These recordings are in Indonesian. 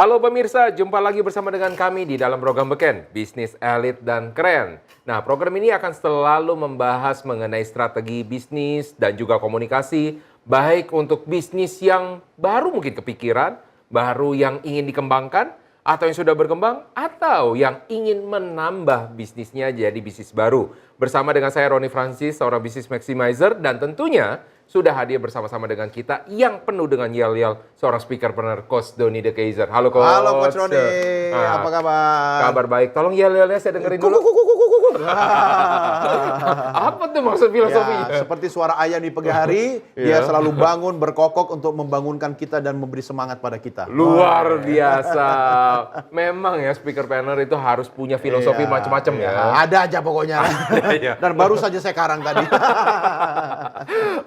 Halo pemirsa, jumpa lagi bersama dengan kami di dalam program Beken, Bisnis Elit dan Keren. Nah, program ini akan selalu membahas mengenai strategi bisnis dan juga komunikasi, baik untuk bisnis yang baru mungkin kepikiran, baru yang ingin dikembangkan, atau yang sudah berkembang, atau yang ingin menambah bisnisnya jadi bisnis baru. Bersama dengan saya, Roni Francis, seorang bisnis maximizer, dan tentunya sudah hadir bersama-sama dengan kita yang penuh dengan yel-yel, seorang speakerpreneur, Coach Doni De Keizer. Halo Coach. Halo Coach Roni, apa kabar? Kabar baik. Tolong yel-yelnya saya dengerin dulu. Apa tuh maksud filosofinya? Ya, seperti suara ayam di pagi hari, dia selalu bangun, berkokok untuk membangunkan kita dan memberi semangat pada kita. Luar biasa. Memang ya speakerpreneur itu harus punya filosofi macam-macam ya. Ada aja pokoknya. Dan baru saja saya karang tadi.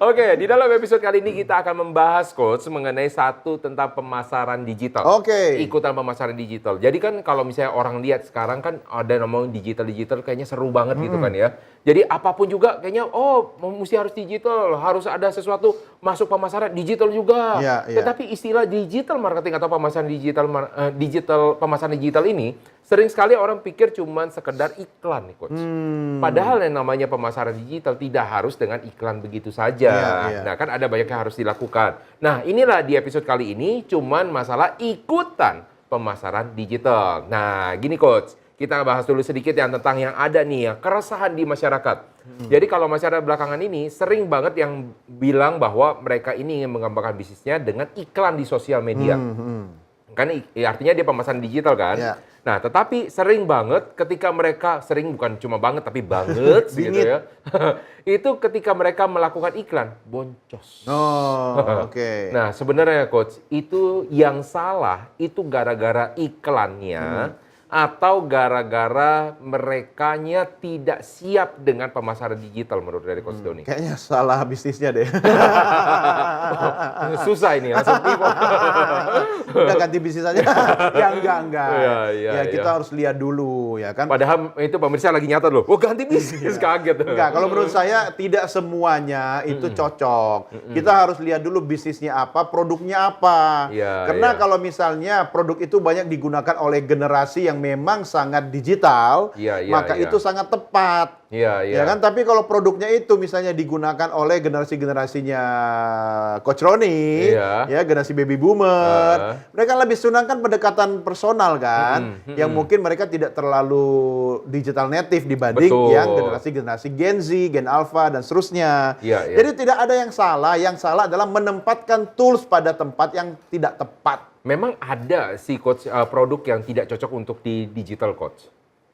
Oke, di dalam episode kali ini kita akan membahas Coach mengenai satu tentang pemasaran digital. Oke. Ikutan pemasaran digital. Jadi kan kalau misalnya orang lihat sekarang kan ada ngomong digital kayaknya seru banget gitu kan ya. Jadi apapun juga kayaknya mesti harus digital, harus ada sesuatu masuk pemasaran digital juga. Tetapi istilah digital marketing atau pemasaran pemasaran digital ini sering sekali orang pikir cuman sekedar iklan nih Coach. Padahal yang namanya pemasaran digital tidak harus dengan iklan begitu saja. Nah kan ada banyak yang harus dilakukan. Nah inilah di episode kali ini cuman masalah ikutan pemasaran digital. Nah gini Coach, kita bahas dulu sedikit tentang yang ada nih ya, keresahan di masyarakat. Jadi kalau masyarakat belakangan ini sering banget yang bilang bahwa mereka ini ingin mengembangkan bisnisnya dengan iklan di sosial media. Kan artinya dia pemasaran digital kan. Nah, tetapi sering banget ketika mereka, sering bukan cuma banget tapi banget gitu ya. Itu ketika mereka melakukan iklan, boncos. Oke. Nah, sebenarnya Coach, itu yang salah itu gara-gara iklannya atau gara-gara merekanya tidak siap dengan pemasaran digital menurut dari Coach Doni? Kayaknya salah bisnisnya deh. Susah ini langsung pivot. Udah ganti bisnis aja. Enggak. Kita harus lihat dulu ya kan. Padahal itu pemirsa lagi nyata loh. Ganti bisnis, kaget. Enggak, kalau menurut saya tidak semuanya itu cocok. Kita harus lihat dulu bisnisnya apa, produknya apa. Karena kalau misalnya produk itu banyak digunakan oleh generasi yang memang sangat digital, maka itu sangat tepat. Ya kan, tapi kalau produknya itu misalnya digunakan oleh generasi-generasinya Coach Roni, ya generasi baby boomer, mereka lebih sunahkan pendekatan personal kan, yang mungkin mereka tidak terlalu digital native dibanding yang generasi-generasi Gen Z, Gen Alpha dan seterusnya. Jadi tidak ada yang salah adalah menempatkan tools pada tempat yang tidak tepat. Memang ada sih Coach produk yang tidak cocok untuk di digital Coach.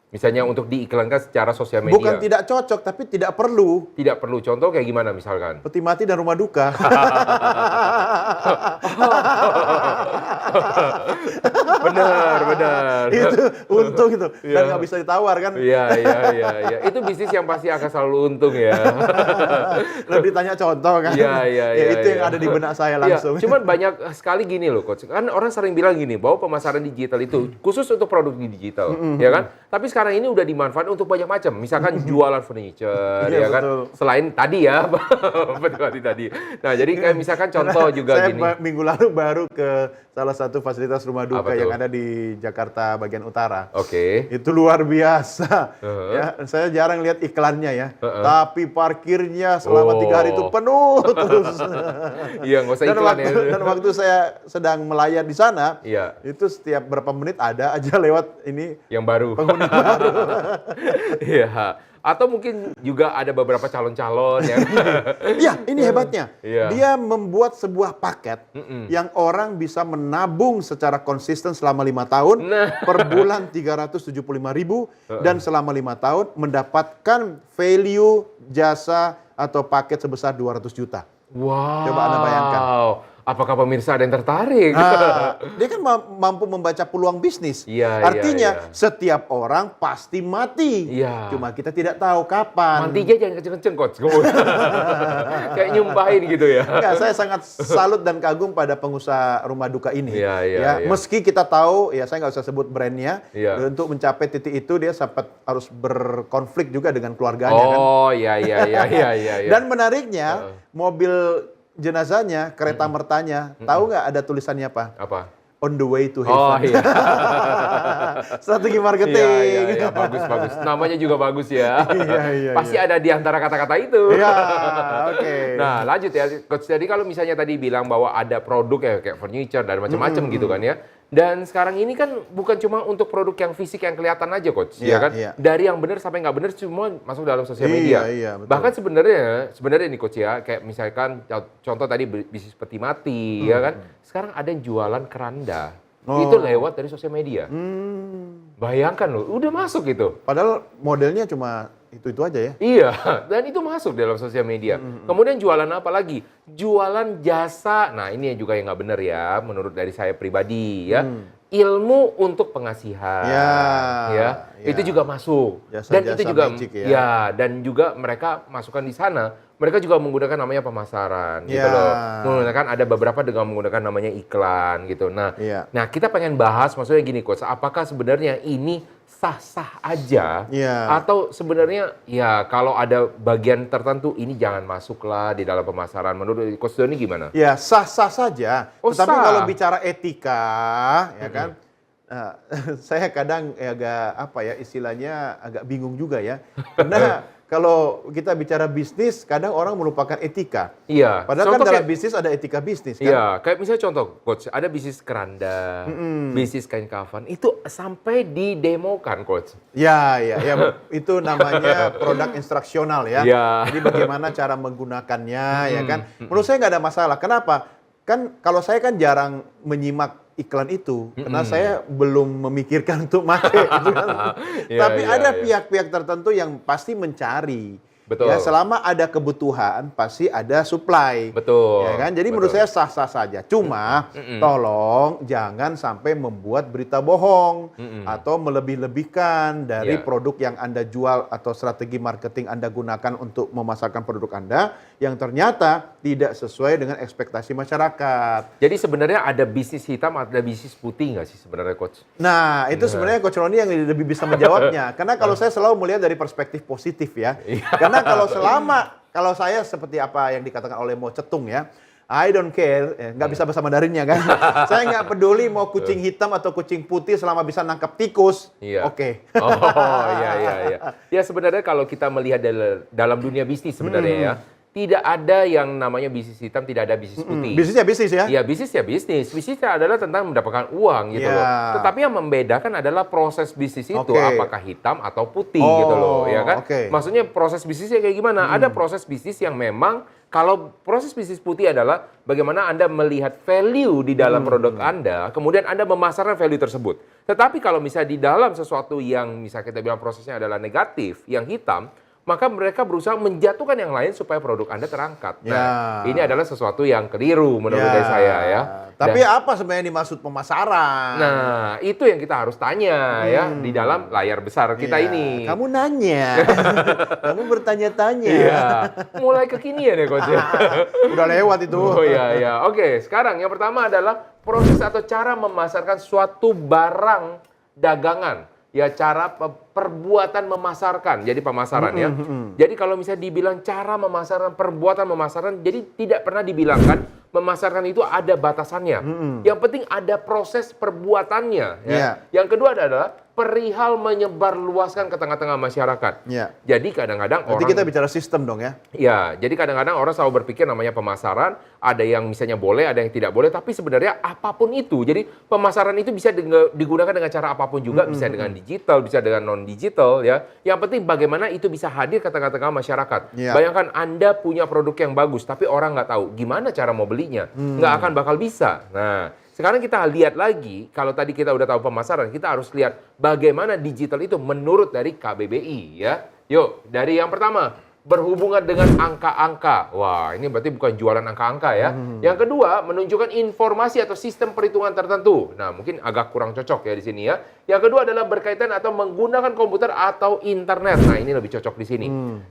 Misalnya untuk diiklankan secara sosial media. Bukan tidak cocok, tapi tidak perlu. Tidak perlu. Contoh kayak gimana misalkan? Peti mati dan rumah duka. Benar. Itu untung itu. Dan nggak bisa ditawar kan. Iya. Itu bisnis yang pasti akan selalu untung ya. Lebih ditanya contoh kan. Itu yang ada di benak saya langsung. Cuman banyak sekali gini loh Coach. Kan orang sering bilang gini, bahwa pemasaran digital itu khusus untuk produk digital. Ya kan? Tapi sekarang ini udah dimanfaatkan untuk banyak macam. Misalkan jualan furniture, ya kan? Betul. Selain tadi ya, tadi. Nah, jadi kayak misalkan contoh juga saya gini. Minggu lalu baru ke salah satu fasilitas rumah duka yang ada di Jakarta bagian utara. Itu luar biasa. Ya, saya jarang lihat iklannya ya. Tapi parkirnya selama 3 hari itu penuh terus. Iya, nggak usah iklan ya. Dan waktu saya sedang melayar di sana, itu setiap berapa menit ada aja lewat ini yang baru. Penghuni baru. Iya. Atau mungkin juga ada beberapa calon-calon yang... Ya, ini hebatnya. Dia membuat sebuah paket yang orang bisa menabung secara konsisten selama 5 tahun, per bulan 375.000, dan selama 5 tahun mendapatkan value jasa atau paket sebesar 200 juta. Wow. Coba Anda bayangkan. Apakah pemirsa ada yang tertarik? Dia kan mampu membaca peluang bisnis. Artinya setiap orang pasti mati. Cuma kita tidak tahu kapan. Matinya jangan kenceng-kenceng Coach. Kayak nyumpahin gitu ya. Enggak, saya sangat salut dan kagum pada pengusaha rumah duka ini. Meski kita tahu, ya saya nggak usah sebut brandnya, untuk mencapai titik itu dia sempat harus berkonflik juga dengan keluarganya kan. Dan menariknya, mobil jenazahnya, kereta mertanya, tahu nggak ada tulisannya apa? on the way to heaven. Oh iya. Strategi marketing. Iya, bagus. Namanya juga bagus ya. Iya. Pasti ada di antara kata-kata itu. Iya, oke. Nah, lanjut ya, Coach. Jadi kalau misalnya tadi bilang bahwa ada produk ya kayak furniture dan macam-macam gitu kan ya. Dan sekarang ini kan bukan cuma untuk produk yang fisik yang kelihatan aja, Coach, ya kan? Iya. Dari yang benar sampai nggak benar semua masuk dalam sosial media. Iya, betul. Bahkan sebenarnya ini, Coach ya, kayak misalkan contoh tadi bisnis peti mati, ya kan? Sekarang ada yang jualan keranda. Itu lewat dari sosial media. Bayangkan loh, udah masuk gitu. Padahal modelnya cuma itu aja ya. Iya, dan itu masuk dalam sosial media. Kemudian jualan apa lagi? Jualan jasa. Nah, ini juga yang nggak benar ya, menurut dari saya pribadi ya. Ilmu untuk pengasihan, ya. Itu juga masuk. Dan itu juga magic, dan juga mereka masukkan di sana. Mereka juga menggunakan namanya pemasaran gitu loh. Menggunakan ada beberapa dengan menggunakan namanya iklan gitu. Nah, kita pengen bahas maksudnya gini, Coach, apakah sebenarnya ini sah-sah aja atau sebenarnya ya kalau ada bagian tertentu ini jangan masuklah di dalam pemasaran. Menurut Coach Doni gimana? Ya, sah-sah saja. Tetapi kalau bicara etika, ya kan? Saya kadang istilahnya agak bingung juga ya. Karena kalau kita bicara bisnis, kadang orang melupakan etika. Iya. Padahal kan dalam bisnis ada etika bisnis kan? Iya, kayak misalnya contoh, Coach, ada bisnis keranda, bisnis kain kafan, itu sampai didemokan, Coach. Ya, itu namanya produk instruksional ya. Jadi bagaimana cara menggunakannya, ya kan? Menurut saya nggak ada masalah. Kenapa? Kan kalau saya kan jarang menyimak iklan itu, karena saya belum memikirkan untuk pakai. Gitu kan. Tapi ada pihak-pihak tertentu yang pasti mencari. Betul. Ya, selama ada kebutuhan, pasti ada supply. Betul. Ya kan? Jadi menurut saya sah-sah saja. Cuma tolong jangan sampai membuat berita bohong atau melebih-lebihkan dari produk yang Anda jual atau strategi marketing Anda gunakan untuk memasarkan produk Anda yang ternyata tidak sesuai dengan ekspektasi masyarakat. Jadi sebenarnya ada bisnis hitam, ada bisnis putih nggak sih sebenarnya, Coach? Nah, itu sebenarnya Coach Roni yang lebih bisa menjawabnya. Karena kalau saya selalu melihat dari perspektif positif ya. Karena kalau saya seperti apa yang dikatakan oleh Mo Cetung ya, I don't care, nggak bisa bahasa Mandarinnya kan. Saya nggak peduli mau kucing hitam atau kucing putih selama bisa nangkap tikus. Oke. Oh iya. Ya sebenarnya kalau kita melihat dalam dunia bisnis sebenarnya ya, tidak ada yang namanya bisnis hitam, tidak ada bisnis putih. Bisnisnya bisnis ya? Iya, bisnisnya bisnis. Bisnisnya adalah tentang mendapatkan uang gitu loh. Tetapi yang membedakan adalah proses bisnis itu apakah hitam atau putih gitu loh, ya kan? Maksudnya proses bisnisnya kayak gimana? Ada proses bisnis yang memang kalau proses bisnis putih adalah bagaimana Anda melihat value di dalam produk Anda, kemudian Anda memasarkan value tersebut. Tetapi kalau misalnya di dalam sesuatu yang misalnya kita bilang prosesnya adalah negatif, yang hitam, maka mereka berusaha menjatuhkan yang lain supaya produk Anda terangkat. Nah, ini adalah sesuatu yang keliru menurut saya ya. Tapi apa sebenarnya dimaksud pemasaran? Nah, itu yang kita harus tanya ya di dalam layar besar kita ini. Kamu nanya, kamu bertanya-tanya. Iya, mulai kekinian ya, Coach. Udah lewat itu. Oh iya. Oke, sekarang yang pertama adalah proses atau cara memasarkan suatu barang dagangan. Ya cara perbuatan memasarkan, jadi pemasaran ya. Jadi kalau misalnya dibilang cara memasarkan, perbuatan memasarkan, jadi tidak pernah dibilangkan memasarkan itu ada batasannya. Yang penting ada proses perbuatannya. Ya. Yang kedua adalah perihal menyebarluaskan ke tengah-tengah masyarakat. Jadi kadang-kadang orang... Nanti kita bicara sistem dong ya? Ya, jadi kadang-kadang orang selalu berpikir namanya pemasaran, ada yang misalnya boleh, ada yang tidak boleh, tapi sebenarnya apapun itu. Jadi pemasaran itu bisa digunakan dengan cara apapun juga, bisa dengan digital, bisa dengan non-digital ya. Yang penting bagaimana itu bisa hadir ke tengah-tengah masyarakat. Bayangkan Anda punya produk yang bagus, tapi orang nggak tahu gimana cara mau belinya. Nggak akan bakal bisa. Nah, sekarang kita lihat lagi, kalau tadi kita udah tahu pemasaran, kita harus lihat bagaimana digital itu menurut dari KBBI ya. Yuk, dari yang pertama, berhubungan dengan angka-angka. Wah, ini berarti bukan jualan angka-angka ya. Yang kedua, menunjukkan informasi atau sistem perhitungan tertentu. Nah, mungkin agak kurang cocok ya di sini ya. Yang kedua adalah berkaitan atau menggunakan komputer atau internet. Nah, ini lebih cocok di sini.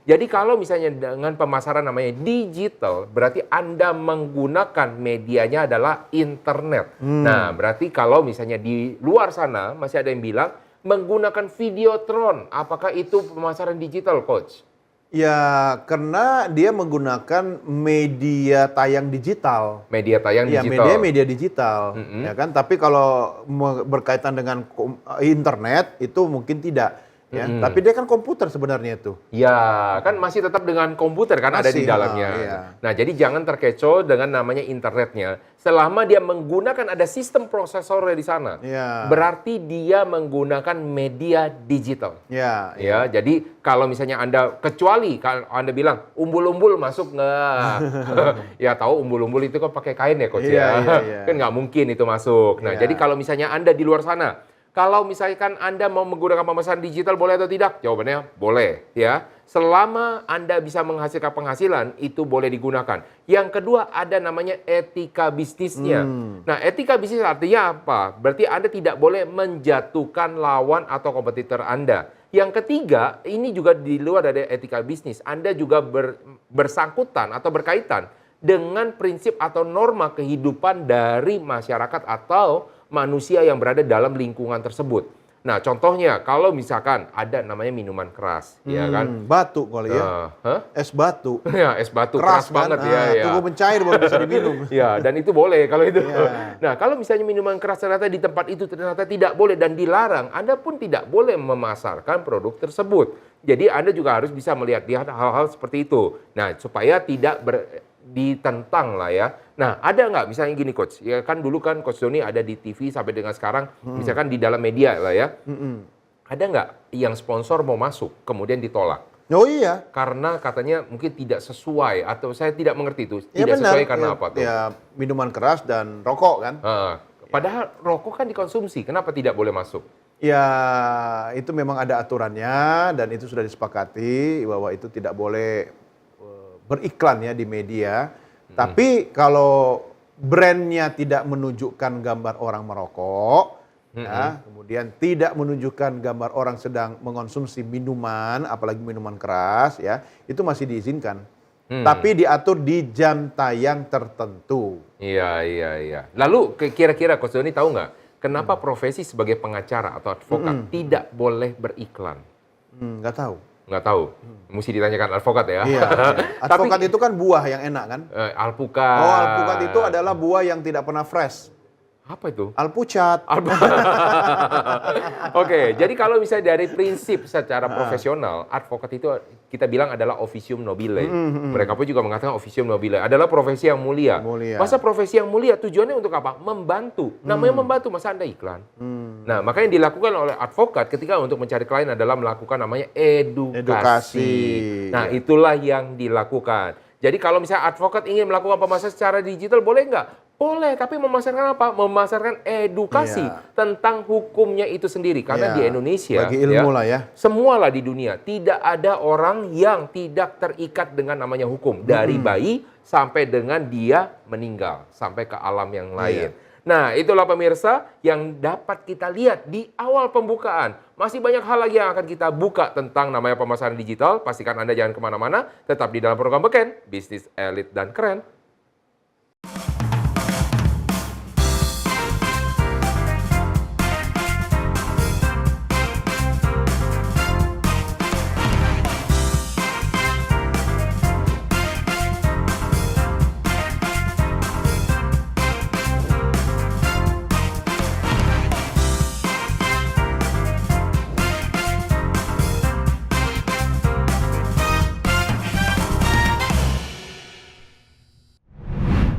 Jadi kalau misalnya dengan pemasaran namanya digital, berarti Anda menggunakan medianya adalah internet. Nah, berarti kalau misalnya di luar sana masih ada yang bilang menggunakan Videotron. Apakah itu pemasaran digital, Coach? Ya, karena dia menggunakan media tayang digital. Media tayang Ya, digital. media digital, ya kan. Tapi kalau berkaitan dengan internet itu mungkin tidak, ya. Tapi dia kan komputer sebenarnya itu. Ya, kan masih tetap dengan komputer kan ada di Masih, dalamnya. iya. Nah, jadi jangan terkecoh dengan namanya internetnya. Selama dia menggunakan ada sistem prosesornya di sana, Ya. berarti dia menggunakan media digital. Ya, Ya, jadi kalau misalnya Anda, kecuali kalau Anda bilang umbul-umbul masuk nggak? Ya tahu umbul-umbul itu kan pakai kain ya, Coach Iya, ya. iya. Kan nggak mungkin itu masuk. Nah, Iya. jadi kalau misalnya Anda di luar sana, kalau misalkan Anda mau menggunakan pemesanan digital boleh atau tidak? Jawabannya boleh, ya. Selama Anda bisa menghasilkan penghasilan, itu boleh digunakan. Yang kedua, ada namanya etika bisnisnya. Nah, etika bisnis artinya apa? Berarti Anda tidak boleh menjatuhkan lawan atau kompetitor Anda. Yang ketiga, ini juga di luar dari etika bisnis. Anda juga bersangkutan atau berkaitan dengan prinsip atau norma kehidupan dari masyarakat atau manusia yang berada dalam lingkungan tersebut. Nah, contohnya kalau misalkan ada namanya minuman keras, ya kan? Batu kali ya. Hah? Es batu. Ya, es batu keras kan? banget ya. Ya. Tunggu mencair baru bisa diminum. Ya, dan itu boleh kalau itu. Ya. Nah, kalau misalnya minuman keras ternyata di tempat itu ternyata tidak boleh dan dilarang, Anda pun tidak boleh memasarkan produk tersebut. Jadi Anda juga harus bisa melihat-lihat hal-hal seperti itu. Nah, supaya tidak ditentang lah ya. Nah, ada nggak misalnya gini Coach, ya kan dulu kan Coach Doni ada di TV sampai dengan sekarang, misalkan di dalam media lah ya. Ada nggak yang sponsor mau masuk kemudian ditolak? Oh iya. Karena katanya mungkin tidak sesuai atau saya tidak mengerti itu. Ya Tidak benar. sesuai karena Ya, apa tuh? ya minuman keras dan rokok kan. Padahal rokok kan dikonsumsi, kenapa tidak boleh masuk? Ya itu memang ada aturannya dan itu sudah disepakati bahwa itu tidak boleh beriklan ya di media. Tapi kalau brandnya tidak menunjukkan gambar orang merokok, ya, kemudian tidak menunjukkan gambar orang sedang mengonsumsi minuman, apalagi minuman keras, ya, itu masih diizinkan. Tapi diatur di jam tayang tertentu. Iya. Lalu kira-kira Coach Doni tahu nggak kenapa profesi sebagai pengacara atau advokat tidak boleh beriklan? Nggak tahu. Nggak tahu. Mesti ditanyakan advokat ya. Iya. Advokat itu kan buah yang enak kan? Alpukat. Oh, alpukat itu adalah buah yang tidak pernah fresh. Apa itu? Alpucat. Oke, jadi kalau misalnya dari prinsip secara profesional, advokat itu kita bilang adalah officium nobile. Mereka pun juga mengatakan officium nobile adalah profesi yang mulia. Masa profesi yang mulia tujuannya untuk apa? Membantu. Namanya membantu, masa Anda iklan? Nah, makanya yang dilakukan oleh advokat ketika untuk mencari klien adalah melakukan namanya edukasi. Nah, itulah yang dilakukan. Jadi kalau misalnya advokat ingin melakukan pemasaran secara digital, boleh nggak? Boleh, tapi memasarkan apa? Memasarkan edukasi tentang hukumnya itu sendiri. Karena di Indonesia, bagi ilmu lah ya. Semualah di dunia, tidak ada orang yang tidak terikat dengan namanya hukum. Dari bayi sampai dengan dia meninggal, sampai ke alam yang lain. Nah, itulah pemirsa yang dapat kita lihat di awal pembukaan. Masih banyak hal lagi yang akan kita buka tentang namanya pemasaran digital. Pastikan Anda jangan kemana-mana, tetap di dalam program Beken, Bisnis Elit dan Keren.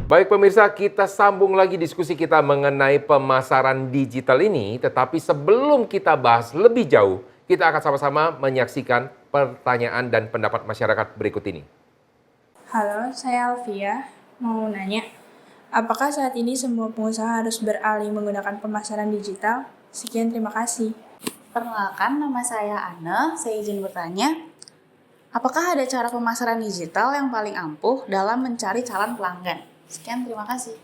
Baik pemirsa, kita sambung lagi diskusi kita mengenai pemasaran digital ini. Tetapi sebelum kita bahas lebih jauh, kita akan sama-sama menyaksikan pertanyaan dan pendapat masyarakat berikut ini. Halo, saya Alfia. Mau nanya, apakah saat ini semua pengusaha harus beralih menggunakan pemasaran digital? Sekian, terima kasih. Perkenalkan, nama saya Anne. Saya izin bertanya, apakah ada cara pemasaran digital yang paling ampuh dalam mencari calon pelanggan? Sekian, terima kasih.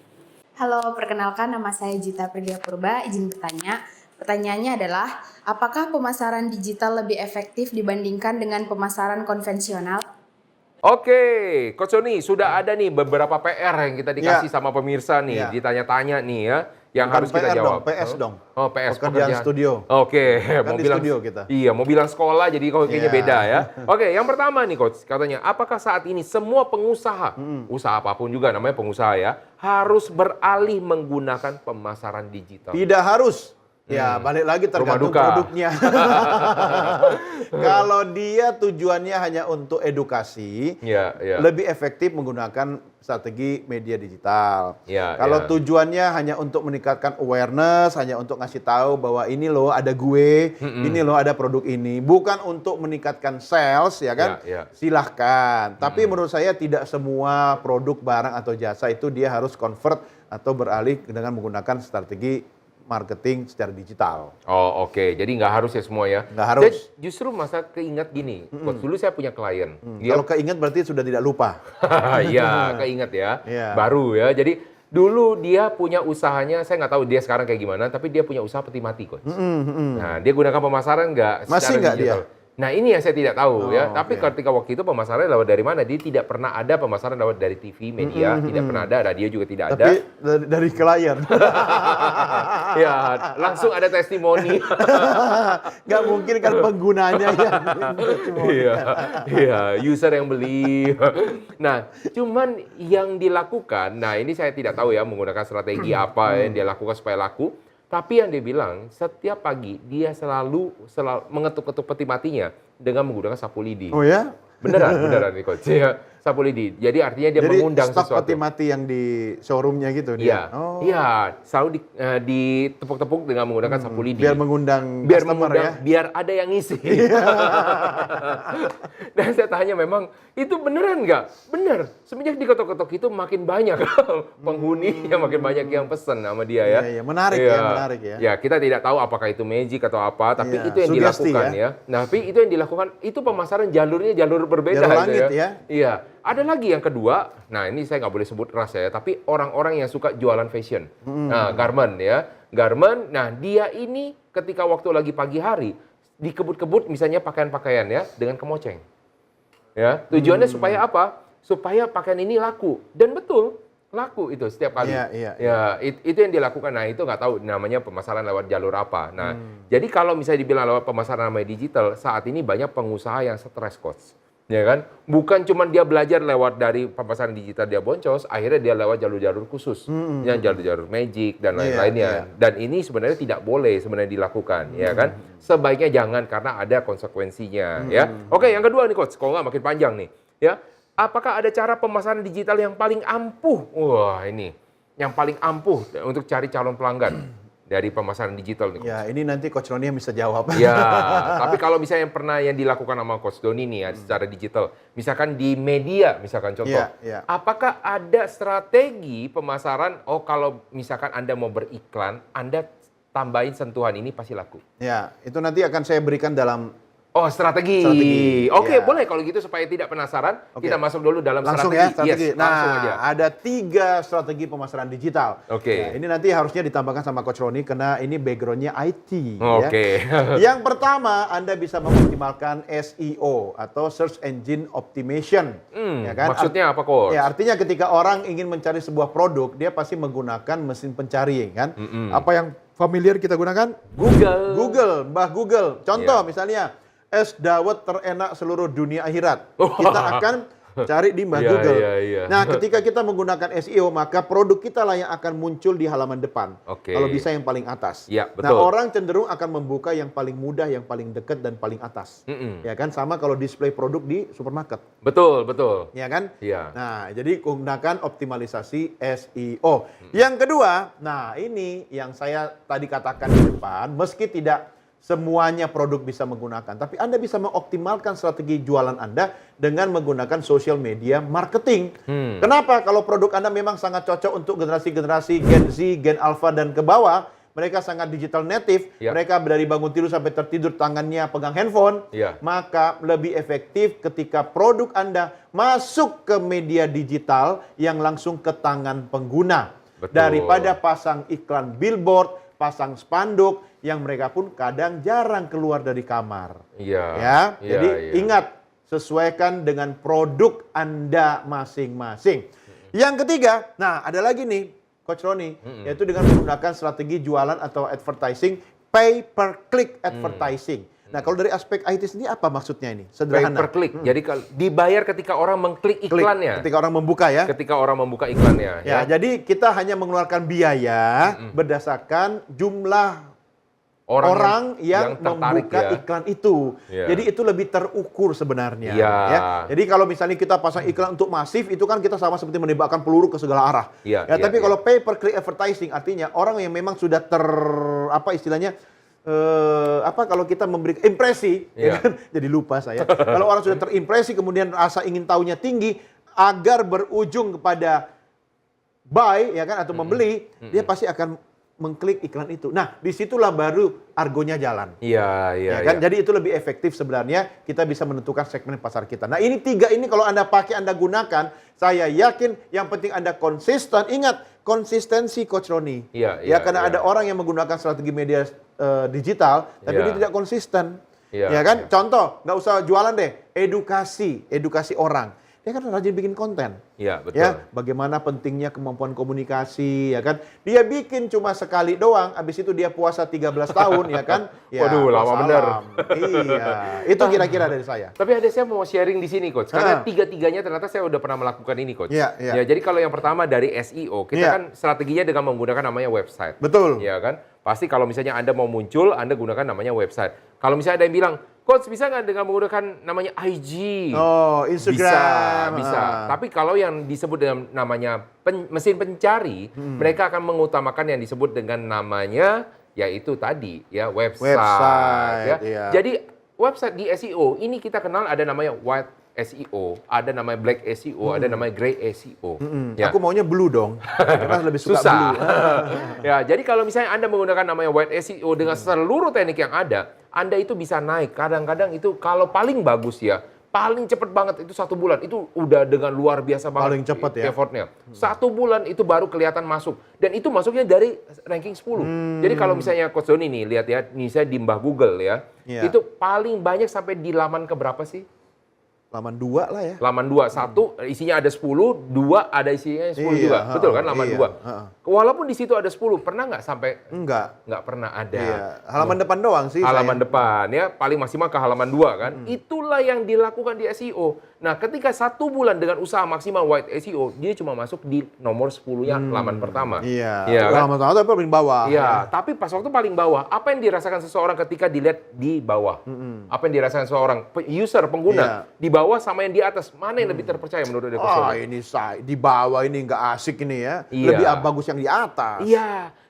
Halo, perkenalkan nama saya Gita Pridia Purba, izin bertanya. Pertanyaannya adalah, apakah pemasaran digital lebih efektif dibandingkan dengan pemasaran konvensional? Oke, Coach Doni, sudah ada nih beberapa PR yang kita dikasih sama pemirsa nih, ditanya-tanya nih ya. yang Bukan harus kita PR jawab. dong, PS dong. Oh, PS Pekerjaan studio. Oke, Kan di studio kita. Iya, mau bilang sekolah jadi kok kayaknya Iya. beda ya. Oke, yang pertama nih coach, katanya apakah saat ini semua pengusaha, usaha apapun juga namanya pengusaha ya, harus beralih menggunakan pemasaran digital? Tidak harus. Ya, balik lagi tergantung duka. produknya. Kalau dia tujuannya hanya untuk edukasi, Iya, iya. lebih efektif menggunakan strategi media digital. Ya, Kalau ya. tujuannya hanya untuk meningkatkan awareness, hanya untuk ngasih tahu bahwa ini loh ada gue, ini loh ada produk ini, bukan untuk meningkatkan sales ya kan? Ya, ya. Silahkan. Tapi menurut saya tidak semua produk, barang atau jasa itu dia harus convert atau beralih dengan menggunakan strategi marketing secara digital. Oh oke, jadi nggak harus ya semua ya? Nggak harus. Saya justru masa keinget gini, coach, dulu saya punya klien. Kalau keinget berarti sudah tidak lupa. Iya, keinget ya. Iya. Baru ya. Jadi dulu dia punya usahanya, saya nggak tahu dia sekarang kayak gimana, tapi dia punya usaha peti mati, coach. Nah, dia gunakan pemasaran nggak Masih secara nggak digital? dia? Nah, ini yang saya tidak tahu ya. Oh, Tapi oke. ketika waktu itu pemasaran lewat dari mana? Dia tidak pernah ada pemasaran lewat dari TV, media, tidak pernah ada, radio juga tidak ada. Tapi dari klien. Ya, langsung ada testimoni. Nggak mungkin kan penggunanya yang Iya, iya, user yang beli. Nah, cuman yang dilakukan, nah ini saya tidak tahu ya menggunakan strategi apa yang dia lakukan supaya laku. Tapi yang dia bilang, setiap pagi dia selalu mengetuk-ketuk peti matinya dengan menggunakan sapu lidi. Oh ya? Beneran nih coach. Ya, sapu lidi. Jadi artinya dia Jadi mengundang stok sesuatu. peti mati yang di showroomnya gitu Iya, dia? Oh. iya, selalu ditepuk-tepuk dengan menggunakan sapu lidi. Biar mengundang biar customer mengundang, ya? biar ada yang ngisi. Dan saya tanya memang, itu beneran nggak? Bener. Semenjak diketok-ketok itu makin banyak penghuninya, makin banyak yang pesen sama dia ya. Iya, iya. Menarik ya, menarik ya. Ya, kita tidak tahu apakah itu magic atau apa, tapi Iya, itu yang sugesti dilakukan ya. ya. Nah, tapi itu yang dilakukan, itu pemasaran jalurnya jalur berbeda. Jalur gitu langit ya. Iya. Ada lagi yang kedua, nah ini saya nggak boleh sebut ras ya, tapi orang-orang yang suka jualan fashion. Nah, garment ya. Garment, nah dia ini ketika waktu lagi pagi hari, dikebut-kebut misalnya pakaian-pakaian ya, dengan kemoceng. Ya, tujuannya supaya apa? Supaya pakaian ini laku. Dan betul, laku itu setiap kali. Iya, iya, Ya, itu yang dilakukan. Nah, itu nggak tahu namanya pemasaran lewat jalur apa. Nah, jadi kalau misalnya dibilang lewat pemasaran namanya digital, saat ini banyak pengusaha yang stres, coach. Ya kan? Bukan cuma dia belajar lewat dari pemasaran digital dia boncos, akhirnya dia lewat jalur-jalur khusus. Yang jalur-jalur magic dan lain-lainnya. iya. Dan ini sebenarnya tidak boleh sebenarnya dilakukan, ya kan? Sebaiknya jangan karena ada konsekuensinya, ya. Oke, yang kedua nih coach, kalau nggak makin panjang nih, ya. Apakah ada cara pemasaran digital yang paling ampuh? Wah, ini yang paling ampuh untuk cari calon pelanggan dari pemasaran digital nih, Coach. Ya, ini nanti Coach Roni yang bisa jawab. Ya, tapi kalau misalnya yang pernah yang dilakukan sama Coach Doni nih ya secara digital, misalkan di media, misalkan contoh, Iya, iya. apakah ada strategi pemasaran? Oh, kalau misalkan Anda mau beriklan, Anda tambahin sentuhan ini pasti laku. Ya, itu nanti akan saya berikan dalam Oh, strategi. Strategi, Oke, ya. boleh kalau gitu supaya tidak penasaran, Oke. kita masuk dulu dalam langsung strategi. ya strategi. Yes, langsung aja. Nah, ada 3 strategi pemasaran digital. Oke. Nah, ini nanti harusnya ditambahkan sama Coach Roni karena ini backgroundnya IT. Oke. Ya. Yang pertama, Anda bisa mengoptimalkan SEO atau Search Engine Optimization. Ya kan? Maksudnya apa, Coach? Ya, artinya ketika orang ingin mencari sebuah produk, dia pasti menggunakan mesin pencari, kan? Apa yang familiar kita gunakan? Google, Mbah Google. Contoh Iya. misalnya, es dawet terenak seluruh dunia akhirat. Kita akan cari di Mbah Iya, Google. iya, iya. Nah, ketika kita menggunakan SEO, maka produk kita lah yang akan muncul di halaman depan. Oke. Kalau bisa yang paling atas. Iya, Nah, betul. orang cenderung akan membuka yang paling mudah, yang paling dekat dan paling atas. Ya kan, sama kalau display produk di supermarket. Betul, betul. Ya kan? Iya. Nah, jadi gunakan optimalisasi SEO. Yang kedua, nah ini yang saya tadi katakan di depan, meski tidak semuanya produk bisa menggunakan, tapi Anda bisa mengoptimalkan strategi jualan Anda dengan menggunakan social media marketing. Kenapa? Kalau produk Anda memang sangat cocok untuk generasi-generasi Gen Z, Gen Alpha dan ke bawah, mereka sangat digital native, Ya. mereka dari bangun tidur sampai tertidur tangannya pegang handphone, Ya. maka lebih efektif ketika produk Anda masuk ke media digital yang langsung ke tangan pengguna. Betul. Daripada pasang iklan billboard, pasang spanduk yang mereka pun kadang jarang keluar dari kamar. Iya. Ya, Iya, jadi iya. ingat, sesuaikan dengan produk Anda masing-masing. Yang ketiga, nah ada lagi nih, Coach Roni, yaitu dengan menggunakan strategi jualan atau advertising, pay per click advertising. Nah, kalau dari aspek IT sendiri apa maksudnya ini? Sederhana. Pay per click. Jadi dibayar ketika orang mengklik iklannya. Ketika orang membuka ya. Ketika orang membuka iklannya. Ya, jadi kita hanya mengeluarkan biaya berdasarkan jumlah orang yang tertarik membuka iklan itu. Jadi itu lebih terukur sebenarnya. Ya. Jadi kalau misalnya kita pasang iklan untuk masif, itu kan kita sama seperti menembakkan peluru ke segala arah. Tapi kalau pay per click advertising artinya orang yang memang sudah kalau kita memberi impresi, ya kan? Jadi lupa saya. Kalau orang sudah terimpresi, kemudian rasa ingin tahunya tinggi, agar berujung kepada buy, ya kan, atau membeli, dia pasti akan mengklik iklan itu. Nah, disitulah baru argonya jalan. Ya kan? Jadi itu lebih efektif sebenarnya, kita bisa menentukan segmen pasar kita. Nah, ini 3 ini kalau Anda pakai, Anda gunakan, saya yakin yang penting Anda konsisten. Ingat, konsistensi Coach Roni. Karena ada orang yang menggunakan strategi media digital, tapi dia tidak konsisten. Ya kan? Contoh, nggak usah jualan deh, edukasi orang. Dia kan rajin bikin konten. Betul. Ya, bagaimana pentingnya kemampuan komunikasi, ya kan? Dia bikin cuma sekali doang, habis itu dia puasa 13 tahun, ya kan? Ya, waduh, lama bener. Iya, itu kira-kira dari saya. Tapi ada saya mau sharing di sini, Coach. Karena 3-tiganya ternyata saya udah pernah melakukan ini, Coach. Ya, jadi kalau yang pertama dari SEO, kita kan strateginya dengan menggunakan namanya website. Betul. Ya kan? Pasti kalau misalnya Anda mau muncul, Anda gunakan namanya website. Kalau misalnya ada yang bilang, Coach, bisa nggak dengan menggunakan namanya IG? Oh, Instagram. Bisa. Tapi kalau yang disebut dengan namanya mesin pencari, mereka akan mengutamakan yang disebut dengan namanya, yaitu tadi, ya, website. Jadi, website di SEO, ini kita kenal ada namanya white SEO, ada namanya black SEO, ada namanya gray SEO. Aku maunya blue dong, karena lebih suka blue. Jadi kalau misalnya Anda menggunakan namanya white SEO dengan seluruh teknik yang ada, Anda itu bisa naik. Kadang-kadang itu kalau paling bagus ya, paling cepat banget itu 1 bulan. Itu udah dengan luar biasa banget. Paling cepat ya. Effortnya. 1 bulan itu baru kelihatan masuk. Dan itu masuknya dari ranking 10. Jadi kalau misalnya Coach Doni nih, lihat ya, ini saya di mbah Google ya. Itu paling banyak sampai di laman keberapa sih? Laman 2 lah ya. Laman 2, 1 isinya ada 10, 2 ada isinya 10 juga. Betul kan, laman 2. Walaupun di situ ada 10, pernah nggak sampai? Enggak Pernah ada. Halaman depan doang sih. Halaman depan ya, paling maksimal ke halaman 2 kan. Itulah yang dilakukan di SEO. Nah, ketika 1 bulan dengan usaha maksimal white SEO, dia cuma masuk di nomor 10-nya laman pertama. Kan? Halaman pertama tapi paling bawah. Tapi pas waktu paling bawah, apa yang dirasakan seseorang ketika dilihat di bawah? Apa yang dirasakan seseorang user, pengguna di bawah sama yang di atas, mana yang lebih terpercaya menurut Anda? Ini di bawah ini nggak asik ini ya. Lebih bagus yang di atas.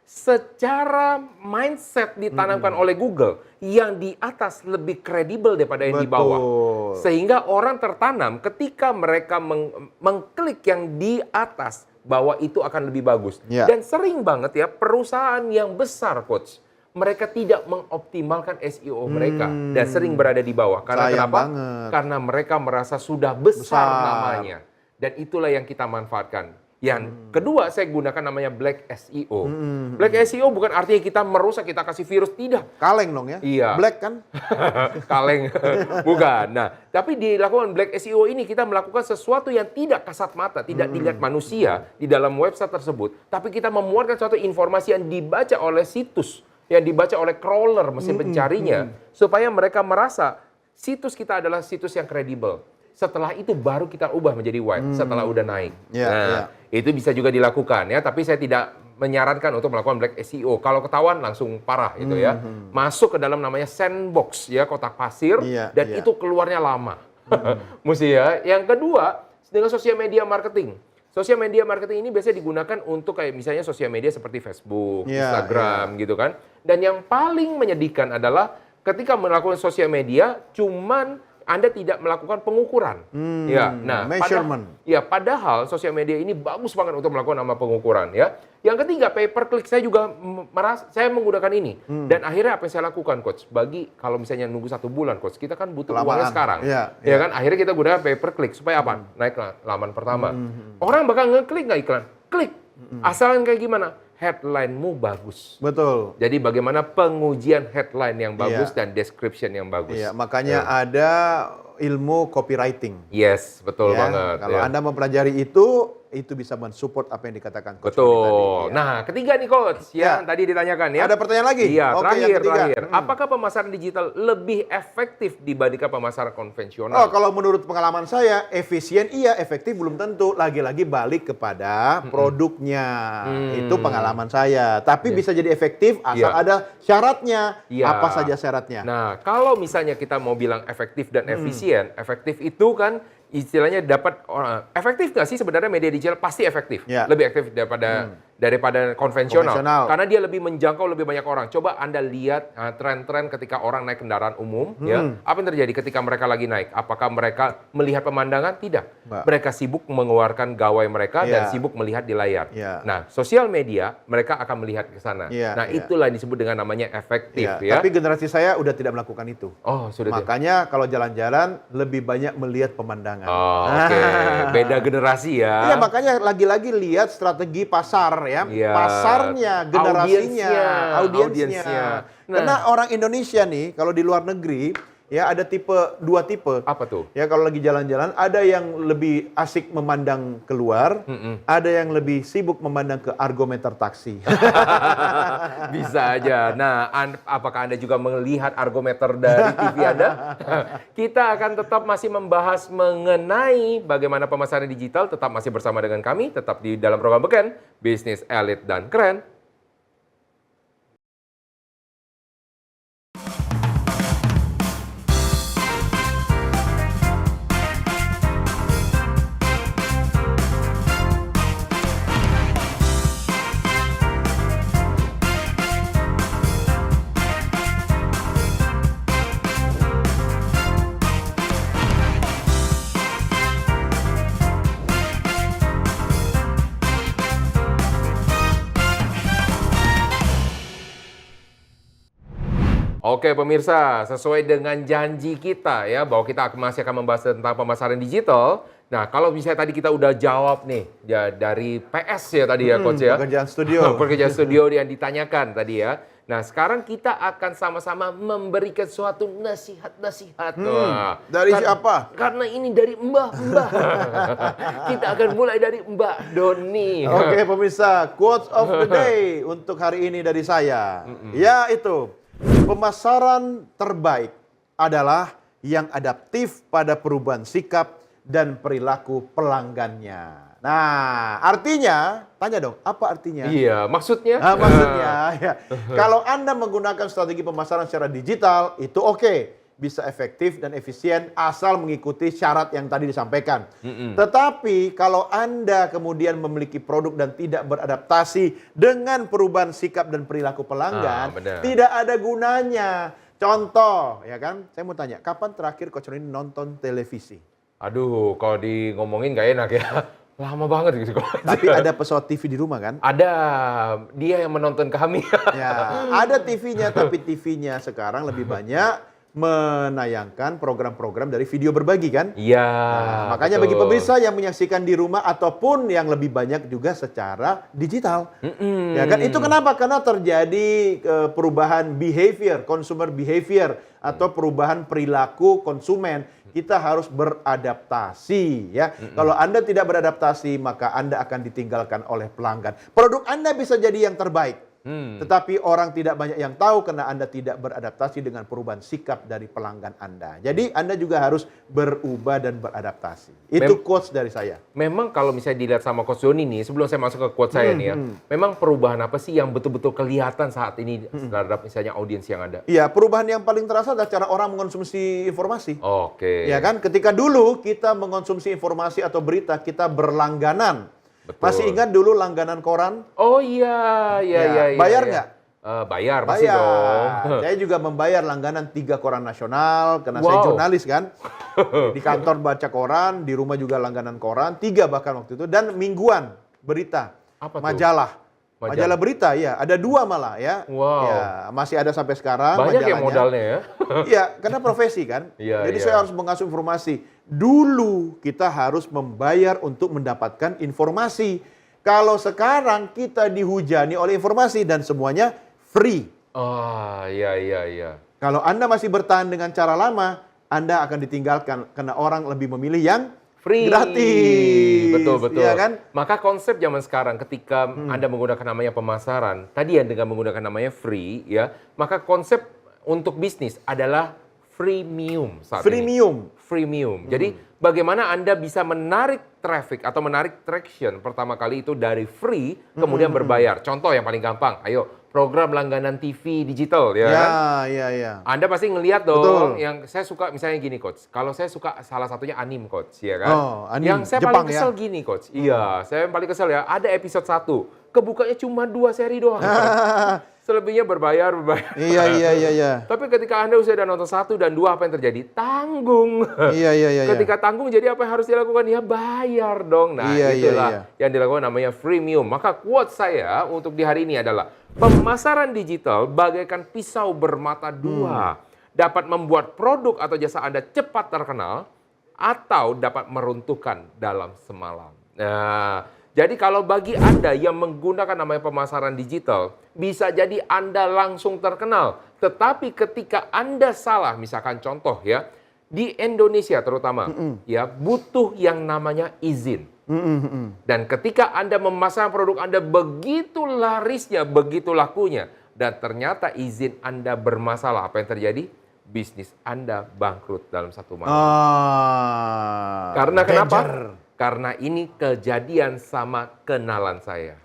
Secara mindset ditanamkan oleh Google, yang di atas lebih kredibel daripada yang di bawah. Sehingga orang tertanam ketika mereka mengklik yang di atas, bahwa itu akan lebih bagus. Dan sering banget ya, perusahaan yang besar, Coach, mereka tidak mengoptimalkan SEO mereka dan sering berada di bawah. Karena kenapa? Karena mereka merasa sudah besar namanya. Dan itulah yang kita manfaatkan. Yang kedua, saya gunakan namanya black SEO. Black SEO bukan artinya kita merusak, kita kasih virus, tidak. Kaleng dong ya? Iya. Black kan? Kaleng. Bukan. Nah, tapi dilakukan black SEO ini kita melakukan sesuatu yang tidak kasat mata, tidak dilihat manusia di dalam website tersebut. Tapi kita memuatkan suatu informasi yang dibaca oleh situs, yang dibaca oleh crawler, mesin pencarinya, supaya mereka merasa situs kita adalah situs yang kredibel. Setelah itu baru kita ubah menjadi white, setelah udah naik. Itu bisa juga dilakukan ya, tapi saya tidak menyarankan untuk melakukan black SEO. Kalau ketahuan langsung parah itu ya. Masuk ke dalam namanya sandbox ya, kotak pasir, dan itu keluarnya lama. Mesti ya. Yang kedua, dengan sosial media marketing. Sosial media marketing ini biasanya digunakan untuk kayak misalnya sosial media seperti Facebook, Instagram gitu kan. Dan yang paling menyedihkan adalah ketika melakukan sosial media cuman Anda tidak melakukan pengukuran. Measurement. Padahal sosial media ini bagus banget untuk melakukan pengukuran ya. Yang ketiga, pay per click, saya juga saya menggunakan ini. Dan akhirnya apa yang saya lakukan, Coach? Bagi kalau misalnya nunggu 1 bulan, Coach, kita kan butuh uangnya sekarang. Ya kan? Akhirnya kita gunakan pay per click supaya apa? Naik laman pertama. Orang bakal ngeklik nggak iklan? Klik. Asalkan kayak gimana? Headline-mu bagus. Betul. Jadi bagaimana pengujian headline yang bagus dan description yang bagus. Makanya ada ilmu copywriting. Yes, betul banget. Kalau Anda mempelajari itu itu bisa mensupport apa yang dikatakan Coach Roni tadi. Betul. Ya. Nah, ketiga nih Coach, yang tadi ditanyakan ya. Ada pertanyaan lagi? Iya, Oke, yang terakhir, ketiga. terakhir. Apakah pemasaran digital lebih efektif dibandingkan pemasaran konvensional? Oh, kalau menurut pengalaman saya, efisien iya, efektif belum tentu. Lagi-lagi balik kepada produknya. Itu pengalaman saya. Tapi bisa jadi efektif asal ada syaratnya. Iya. Apa saja syaratnya? Nah, kalau misalnya kita mau bilang efektif dan efisien, efektif itu kan istilahnya dapat efektif nggak sih sebenarnya media digital pasti efektif, Ya. lebih efektif daripada konvensional, Konvensional. karena dia lebih menjangkau lebih banyak orang. Coba Anda lihat tren-tren ketika orang naik kendaraan umum, ya apa yang terjadi ketika mereka lagi naik? Apakah mereka melihat pemandangan? Tidak, Mbak. mereka sibuk mengeluarkan gawai mereka dan Ya. sibuk melihat di layar. Ya. Nah, sosial media mereka akan melihat ke sana. Ya, Nah, ya. itulah yang disebut dengan namanya efektif, Ya, ya. tapi generasi saya udah tidak melakukan itu. Oh, sudah tidak. Makanya kalau jalan-jalan lebih banyak melihat pemandangan. Oh, oke. Beda generasi ya. Iya, makanya lagi-lagi lihat strategi pasar ya. Iya. Pasarnya, generasinya, Audiensnya. audiensnya. Nah. Karena orang Indonesia nih kalau di luar negeri ya ada dua tipe. Apa tuh? Ya kalau lagi jalan-jalan ada yang lebih asik memandang keluar, ada yang lebih sibuk memandang ke argometer taksi. Bisa aja. Nah, apakah Anda juga melihat argometer dari TV Anda? Kita akan tetap masih membahas mengenai bagaimana pemasaran digital. Tetap masih bersama dengan kami, tetap di dalam program Beken, Bisnis Elit dan Keren. Oke pemirsa, sesuai dengan janji kita ya bahwa kita masih akan membahas tentang pemasaran digital. Nah, kalau misalnya tadi kita udah jawab nih ya, dari PS ya tadi ya Coach ya. Pekerjaan studio. Pekerjaan studio yang ditanyakan tadi ya. Nah, sekarang kita akan sama-sama memberikan suatu nasihat-nasihat. Wah, dari siapa? Karena ini dari Mbah. Kita akan mulai dari Mbak Doni. Oke pemirsa, quotes of the day untuk hari ini dari saya. Ya itu, pemasaran terbaik adalah yang adaptif pada perubahan sikap dan perilaku pelanggannya. Nah, artinya, tanya dong, apa artinya? Iya, maksudnya? Maksudnya, ya, kalau Anda menggunakan strategi pemasaran secara digital, itu oke. Bisa efektif dan efisien asal mengikuti syarat yang tadi disampaikan. Tetapi kalau Anda kemudian memiliki produk dan tidak beradaptasi dengan perubahan sikap dan perilaku pelanggan, benar. tidak ada gunanya. Contoh, ya kan? Saya mau tanya, kapan terakhir Coach Roni nonton televisi? Aduh, kalau di ngomongin nggak enak ya. Lama banget gitu. Tapi ada pesawat TV di rumah kan? Ada, dia yang menonton kami. Ya, ada TV-nya, tapi TV-nya sekarang lebih banyak menayangkan program-program dari video berbagi kan? Iya. Nah, makanya bagi pemirsa yang menyaksikan di rumah ataupun yang lebih banyak juga secara digital. Ya kan? Itu kenapa? Karena terjadi perubahan behavior, consumer behavior atau perubahan perilaku konsumen. Kita harus beradaptasi ya. Kalau Anda tidak beradaptasi, maka Anda akan ditinggalkan oleh pelanggan. Produk Anda bisa jadi yang terbaik. Tetapi orang tidak banyak yang tahu karena Anda tidak beradaptasi dengan perubahan sikap dari pelanggan Anda. Jadi Anda juga harus berubah dan beradaptasi. Itu quotes dari saya. Memang kalau misalnya dilihat sama Coach Doni nih, sebelum saya masuk ke quote saya nih ya, memang perubahan apa sih yang betul-betul kelihatan saat ini terhadap misalnya audiens yang ada? Iya, perubahan yang paling terasa adalah cara orang mengonsumsi informasi. Oke. Ya kan? Ketika dulu kita mengonsumsi informasi atau berita, kita berlangganan. Betul. Masih ingat dulu langganan koran? Oh iya. Bayar nggak? Bayar, pasti dong. Saya juga membayar langganan 3 koran nasional, karena saya jurnalis kan. Di kantor baca koran, di rumah juga langganan koran, 3 bahkan waktu itu. Dan mingguan, berita, Apa tuh? majalah. Majalah berita, ya. Ada 2 malah ya. Wow. Ya, masih ada sampai sekarang Banyak ya majalahnya. modalnya ya. Iya, karena profesi kan. Jadi saya harus mengasuh informasi. Dulu kita harus membayar untuk mendapatkan informasi. Kalau sekarang kita dihujani oleh informasi dan semuanya free. Iya. Kalau Anda masih bertahan dengan cara lama, Anda akan ditinggalkan karena orang lebih memilih yang free. Gratis. Betul, betul. Iya kan? Maka konsep zaman sekarang ketika Anda menggunakan namanya pemasaran, tadi yang dengan menggunakan namanya free, ya, maka konsep untuk bisnis adalah freemium saat ini. Freemium. Jadi bagaimana Anda bisa menarik traffic atau menarik traction pertama kali itu dari free, kemudian berbayar. Contoh yang paling gampang, ayo program langganan TV digital, ya kan? Ya. Anda pasti ngelihat dong, Betul. yang saya suka misalnya gini coach. Kalau saya suka salah satunya anime coach, ya kan? Oh, anime. Yang saya Jepang, paling kesel ya? gini coach. Iya, saya yang paling kesel ya. Ada episode 1, kebukanya cuma 2 seri doang. Selebihnya berbayar. Iya. Tapi ketika Anda sudah nonton 1 dan 2, apa yang terjadi? Tanggung. Iya. Ketika tanggung, jadi apa yang harus dilakukan? Ya bayar dong. Nah, itulah yang dilakukan namanya freemium. Maka quote saya untuk di hari ini adalah, pemasaran digital bagaikan pisau bermata dua. Dapat membuat produk atau jasa Anda cepat terkenal, atau dapat meruntuhkan dalam semalam. Nah, jadi kalau bagi Anda yang menggunakan namanya pemasaran digital, bisa jadi Anda langsung terkenal. Tetapi ketika Anda salah, misalkan contoh ya, di Indonesia terutama, ya butuh yang namanya izin. Dan ketika Anda memasarkan produk Anda begitu larisnya, begitu lakunya, dan ternyata izin Anda bermasalah, apa yang terjadi? Bisnis Anda bangkrut dalam 1 malam. Karena kenapa? Karena ini kejadian sama kenalan saya.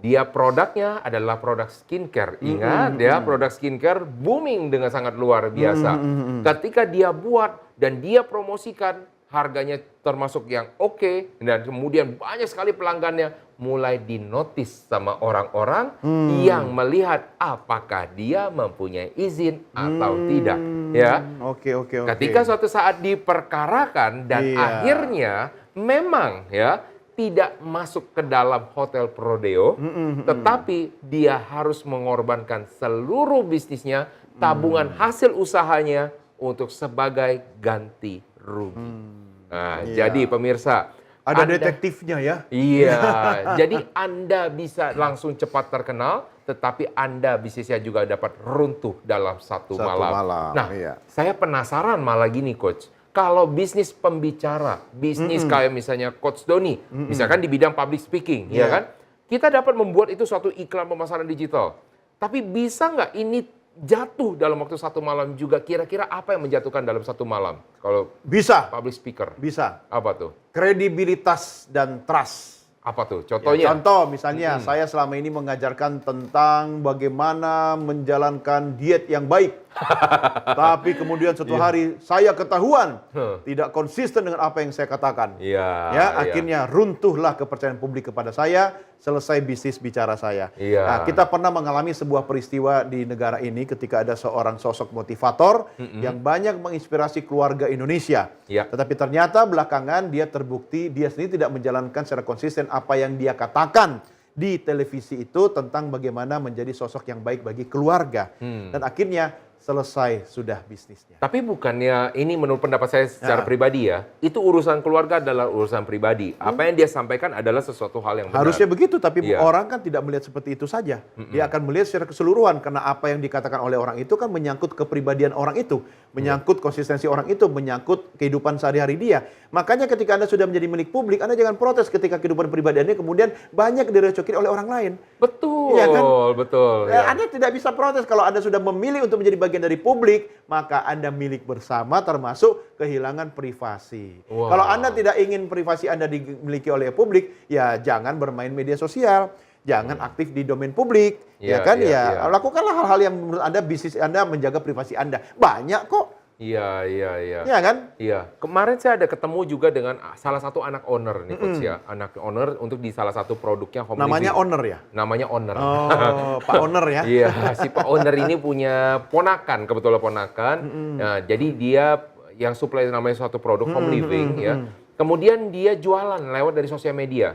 Dia produknya adalah produk skincare. Ingat ya, produk skincare booming dengan sangat luar biasa. Ketika dia buat dan dia promosikan, harganya termasuk yang oke, dan kemudian banyak sekali pelanggannya, mulai dinotis sama orang-orang yang melihat apakah dia mempunyai izin atau tidak. Ya. Oke. Ketika suatu saat diperkarakan dan akhirnya memang ya tidak masuk ke dalam hotel Prodeo, tetapi dia harus mengorbankan seluruh bisnisnya, tabungan hasil usahanya untuk sebagai ganti rugi. Nah, jadi pemirsa, ada detektifnya ya? Iya, jadi Anda bisa langsung cepat terkenal, tetapi Anda bisnisnya juga dapat runtuh dalam satu malam. Nah, saya penasaran malah gini coach, kalau bisnis pembicara, bisnis kayak misalnya Coach Doni, misalkan di bidang public speaking, ya kan? Kita dapat membuat itu suatu iklan pemasaran digital. Tapi bisa nggak ini jatuh dalam waktu 1 malam juga? Kira-kira apa yang menjatuhkan dalam 1 malam? Kalau bisa, public speaker. bisa. Apa tuh? Kredibilitas dan trust. Apa tuh? Contohnya? Ya, contoh misalnya saya selama ini mengajarkan tentang bagaimana menjalankan diet yang baik. Tapi kemudian suatu hari saya ketahuan tidak konsisten dengan apa yang saya katakan. Akhirnya runtuhlah kepercayaan publik kepada saya, selesai bisnis bicara saya. Nah, kita pernah mengalami sebuah peristiwa di negara ini ketika ada seorang sosok motivator yang banyak menginspirasi keluarga Indonesia. Tetapi ternyata belakangan dia terbukti dia sendiri tidak menjalankan secara konsisten apa yang dia katakan di televisi itu tentang bagaimana menjadi sosok yang baik bagi keluarga. Dan akhirnya selesai sudah bisnisnya. Tapi bukannya ini menurut pendapat saya secara pribadi ya, itu urusan keluarga adalah urusan pribadi. Apa yang dia sampaikan adalah sesuatu hal yang benar. Harusnya begitu, tapi orang kan tidak melihat seperti itu saja. Dia akan melihat secara keseluruhan, karena apa yang dikatakan oleh orang itu kan menyangkut kepribadian orang itu, menyangkut konsistensi orang itu, menyangkut kehidupan sehari-hari dia. Makanya ketika Anda sudah menjadi milik publik, Anda jangan protes ketika kehidupan pribadi Anda kemudian banyak direcokin oleh orang lain. Betul, ya kan? betul. Anda tidak bisa protes kalau Anda sudah memilih untuk menjadi bagian dari publik, maka Anda milik bersama termasuk kehilangan privasi. Kalau Anda tidak ingin privasi Anda dimiliki oleh publik, ya jangan bermain media sosial, jangan aktif di domain publik, lakukanlah hal-hal yang menurut Anda bisnis Anda menjaga privasi Anda. Banyak kok. Iya. Iya kan? Iya. Kemarin saya ada ketemu juga dengan salah satu anak owner nih coach ya. Anak owner untuk di salah satu produknya Home Namanya Living. owner ya? Namanya owner. Oh, Pak Owner ya? Iya, si Pak Owner ini punya ponakan, kebetulan ponakan. Nah, jadi dia yang supply namanya suatu produk Home Living ya. Kemudian dia jualan lewat dari sosial media.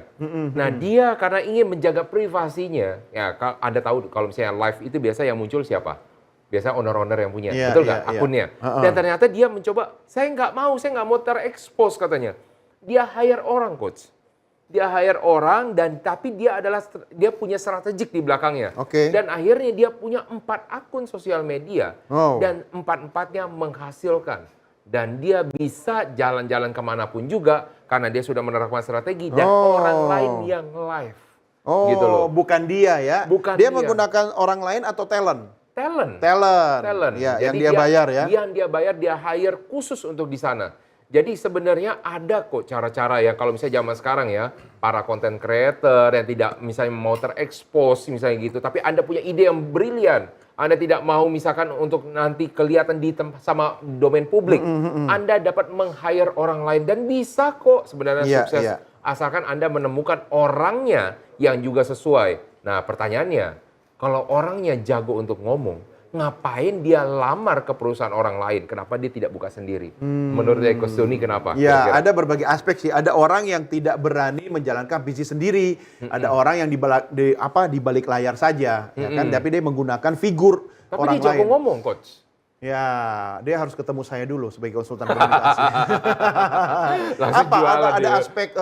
Nah, dia karena ingin menjaga privasinya, ya Anda tahu kalau misalnya live itu biasa yang muncul siapa? Biasa owner-owner yang punya, betul nggak akunnya? Dan ternyata dia mencoba, saya nggak mau terekspos katanya. Dia hire orang coach. Dia hire orang tapi dia punya strategik di belakangnya. Dan akhirnya dia punya 4 akun sosial media dan 4-4-nya menghasilkan. dan dia bisa jalan-jalan kemanapun juga karena dia sudah menerapkan strategi dan orang lain yang live. Oh, gitu loh. Bukan dia ya? Bukan dia dia. menggunakan orang lain atau talent? Talent. Ya, Jadi yang dia bayar ya? Yang dia bayar, dia hire khusus untuk di sana. Jadi sebenarnya ada kok cara-cara ya, kalau misalnya zaman sekarang ya, para content creator yang tidak misalnya mau terekspos misalnya gitu, tapi Anda punya ide yang brilian, Anda tidak mau misalkan untuk nanti kelihatan di sama domain publik, Anda dapat meng-hire orang lain dan bisa kok sebenarnya sukses, asalkan Anda menemukan orangnya yang juga sesuai. Nah pertanyaannya, kalau orangnya jago untuk ngomong, ngapain dia lamar ke perusahaan orang lain? Kenapa dia tidak buka sendiri? Menurut Coach Doni kenapa? Ya, kira-kira? Ada berbagai aspek sih. Ada orang yang tidak berani menjalankan bisnis sendiri. Ada orang yang di balik layar saja, ya kan? Tapi dia menggunakan figur tapi orang dia jago lain. ngomong, Coach. Ya, dia harus ketemu saya dulu sebagai konsultan komunikasi. Ada aspek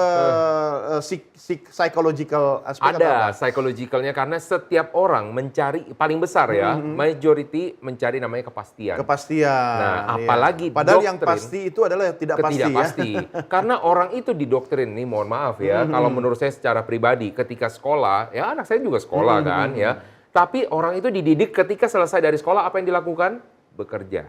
psychological aspek ada psychologicalnya karena setiap orang mencari paling besar ya, majority mencari namanya kepastian. Nah, apalagi padahal yang pasti itu adalah yang tidak pasti. Karena orang itu didoktrin nih, mohon maaf ya, kalau menurut saya secara pribadi ketika sekolah, ya anak saya juga sekolah kan ya. Tapi orang itu dididik ketika selesai dari sekolah apa yang dilakukan? Bekerja.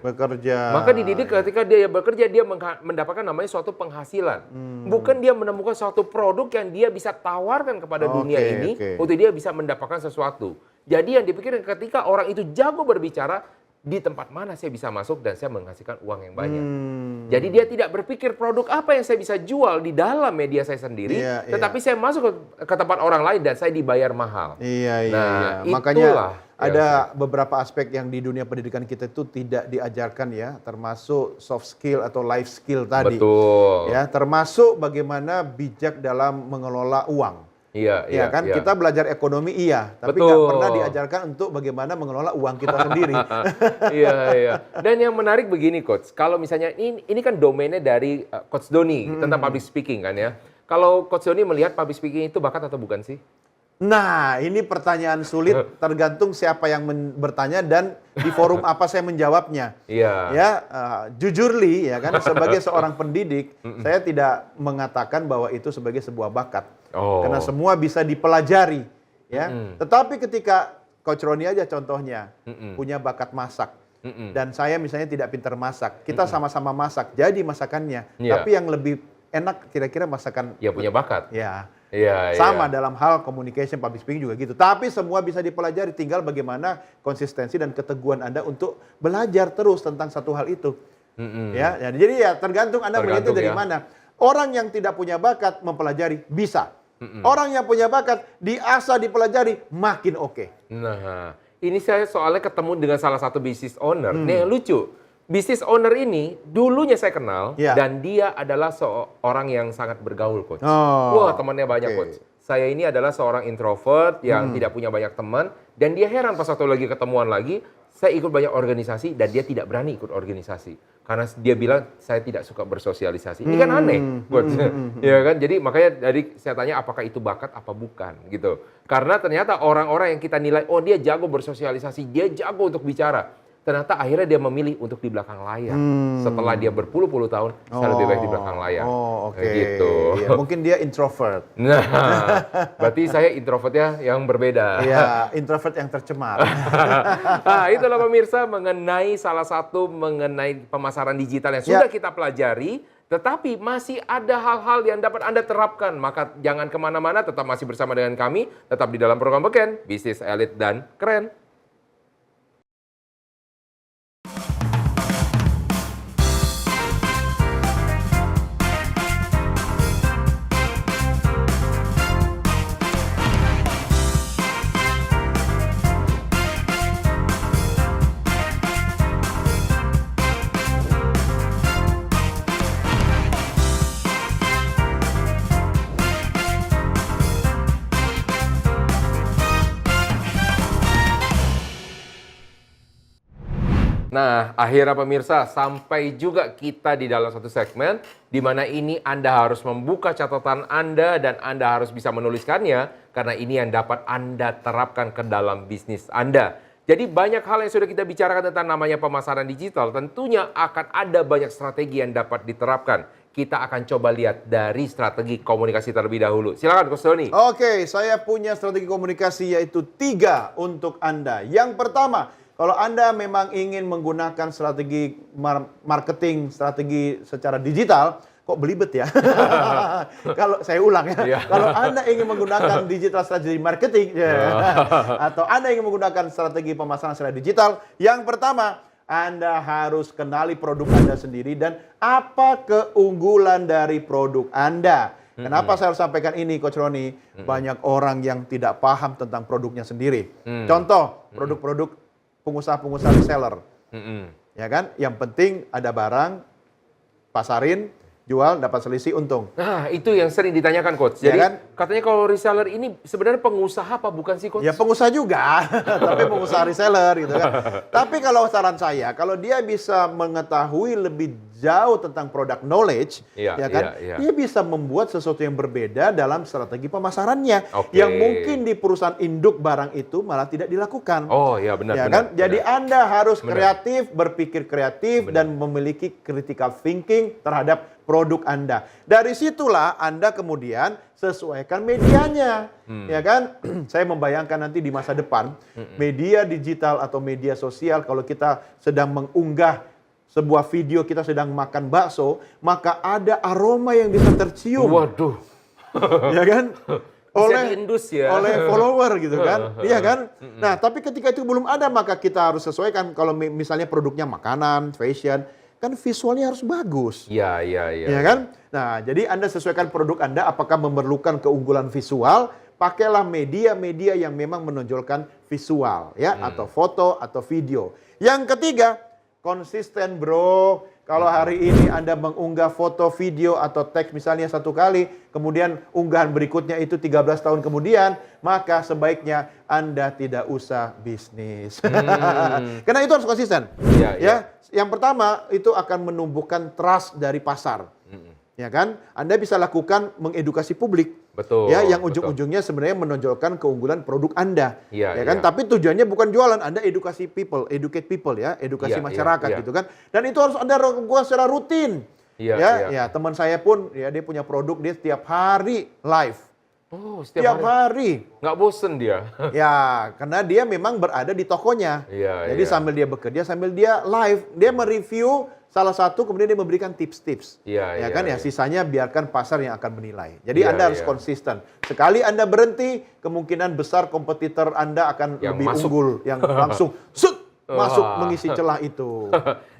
Maka dididik ketika dia bekerja, dia mendapatkan namanya suatu penghasilan. Bukan dia menemukan suatu produk yang dia bisa tawarkan kepada dunia ini untuk dia bisa mendapatkan sesuatu. Jadi yang dipikirkan ketika orang itu jago berbicara, di tempat mana saya bisa masuk dan saya menghasilkan uang yang banyak. Jadi dia tidak berpikir produk apa yang saya bisa jual di dalam media saya sendiri, tetapi saya masuk ke tempat orang lain dan saya dibayar mahal. Nah, makanya ada beberapa aspek yang di dunia pendidikan kita itu tidak diajarkan ya, termasuk soft skill atau life skill tadi. Betul. Ya, termasuk bagaimana bijak dalam mengelola uang. Iya kan? Kita belajar ekonomi tapi nggak pernah diajarkan untuk bagaimana mengelola uang kita sendiri. Iya. Dan yang menarik begini, Coach. Kalau misalnya ini kan domainnya dari Coach Doni tentang public speaking kan ya. Kalau Coach Doni melihat public speaking itu bakat atau bukan sih? Nah, ini pertanyaan sulit, tergantung siapa yang bertanya dan di forum apa saya menjawabnya. Jujur Li, ya kan, sebagai seorang pendidik, saya tidak mengatakan bahwa itu sebagai sebuah bakat, karena semua bisa dipelajari, ya. Tetapi ketika Coach Roni aja contohnya punya bakat masak, dan saya misalnya tidak pintar masak, kita sama-sama masak, jadi masakannya, tapi yang lebih enak kira-kira masakan. Ya punya bakat. Sama dalam hal communication, public speaking juga gitu. Tapi semua bisa dipelajari, tinggal bagaimana konsistensi dan keteguhan Anda untuk belajar terus tentang satu hal itu. Jadi ya tergantung Anda melihat itu dari mana. Orang yang tidak punya bakat mempelajari bisa. Orang yang punya bakat diasah dipelajari makin oke. Nah, ini saya soalnya ketemu dengan salah satu business owner. Nih yang lucu. Business owner ini dulunya saya kenal dan dia adalah seorang yang sangat bergaul, Coach. Wah, temannya banyak, Coach. Saya ini adalah seorang introvert yang tidak punya banyak teman dan dia heran pas waktu lagi ketemuan lagi, saya ikut banyak organisasi dan dia tidak berani ikut organisasi. Karena dia bilang saya tidak suka bersosialisasi. Ini kan aneh, Coach. Ya kan? Jadi makanya dari saya tanya apakah itu bakat apa bukan gitu. Karena ternyata orang-orang yang kita nilai dia jago bersosialisasi, dia jago untuk bicara. Ternyata akhirnya dia memilih untuk di belakang layar. Setelah dia berpuluh-puluh tahun, saya lebih baik di belakang layar. Gitu. Ya, mungkin dia introvert. Nah, berarti saya introvertnya yang berbeda. Iya, introvert yang tercemar. Nah, itulah pemirsa mengenai salah satu mengenai pemasaran digital yang sudah kita pelajari. Tetapi masih ada hal-hal yang dapat Anda terapkan. Maka jangan kemana-mana, tetap masih bersama dengan kami. Tetap di dalam program Beken, Bisnis Elit dan Keren. Nah, akhirnya pemirsa, sampai juga kita di dalam satu segmen di mana ini Anda harus membuka catatan Anda dan Anda harus bisa menuliskannya karena ini yang dapat Anda terapkan ke dalam bisnis Anda. Jadi banyak hal yang sudah kita bicarakan tentang namanya pemasaran digital, tentunya akan ada banyak strategi yang dapat diterapkan. Kita akan coba lihat dari strategi komunikasi terlebih dahulu. Silakan, Coach Doni. Oke, saya punya strategi komunikasi yaitu 3 untuk Anda. Yang pertama, kalau Anda memang ingin menggunakan strategi marketing, strategi secara digital, kok belibet ya? Kalau saya ulang ya, kalau Anda ingin menggunakan digital strategi marketing, atau Anda ingin menggunakan strategi pemasaran secara digital, yang pertama, Anda harus kenali produk Anda sendiri dan apa keunggulan dari produk Anda. Kenapa saya harus sampaikan ini, Coach Roni? Banyak orang yang tidak paham tentang produknya sendiri. Contoh, produk-produk pengusaha-pengusaha reseller. Ya kan? Yang penting ada barang, pasarin, jual, dapat selisih, untung. Nah, itu yang sering ditanyakan, Coach. Ya Jadi, kan? katanya kalau reseller ini sebenarnya pengusaha apa bukan sih, Coach? Ya pengusaha juga, tapi pengusaha reseller gitu kan. Tapi kalau saran saya, kalau dia bisa mengetahui lebih jauh tentang product knowledge, ya kan, dia bisa membuat sesuatu yang berbeda dalam strategi pemasarannya, yang mungkin di perusahaan induk barang itu malah tidak dilakukan. Oh ya benar. Ya benar, kan, jadi Anda harus benar. kreatif, berpikir kreatif, dan memiliki critical thinking terhadap produk Anda. Dari situlah Anda kemudian sesuaikan medianya, ya kan? Saya membayangkan nanti di masa depan media digital atau media sosial, kalau kita sedang mengunggah sebuah video kita sedang makan bakso, maka ada aroma yang bisa tercium. Waduh. Ya kan? Oleh follower gitu kan. Iya kan? Nah, tapi ketika itu belum ada, maka kita harus sesuaikan. Kalau misalnya produknya makanan, fashion, kan visualnya harus bagus. Iya. Ya kan? Nah, jadi Anda sesuaikan produk Anda apakah memerlukan keunggulan visual, pakailah media-media yang memang menonjolkan visual ya, atau foto atau video. Yang ketiga, konsisten, bro. Kalau hari ini Anda mengunggah foto, video, atau teks misalnya 1 kali, kemudian unggahan berikutnya itu 13 tahun kemudian, maka sebaiknya Anda tidak usah bisnis. Karena itu harus konsisten. Ya. Yang pertama, itu akan menumbuhkan trust dari pasar. Ya kan? Anda bisa lakukan mengedukasi publik. Betul. Ya, yang ujung-ujungnya sebenarnya menonjolkan keunggulan produk Anda. Ya kan? Tapi tujuannya bukan jualan, Anda educate people ya, edukasi masyarakat gitu kan. Dan itu harus Anda lakukan secara rutin. Ya, teman saya pun ya dia punya produk, dia setiap hari live. Oh, setiap hari. Nggak bosen dia. Ya, karena dia memang berada di tokonya. Jadi sambil dia bekerja, sambil dia live, dia mereview salah satu, kemudian dia memberikan tips-tips. Sisanya biarkan pasar yang akan menilai. Jadi Anda harus konsisten. Sekali Anda berhenti, kemungkinan besar kompetitor Anda akan lebih unggul, yang langsung masuk mengisi celah itu.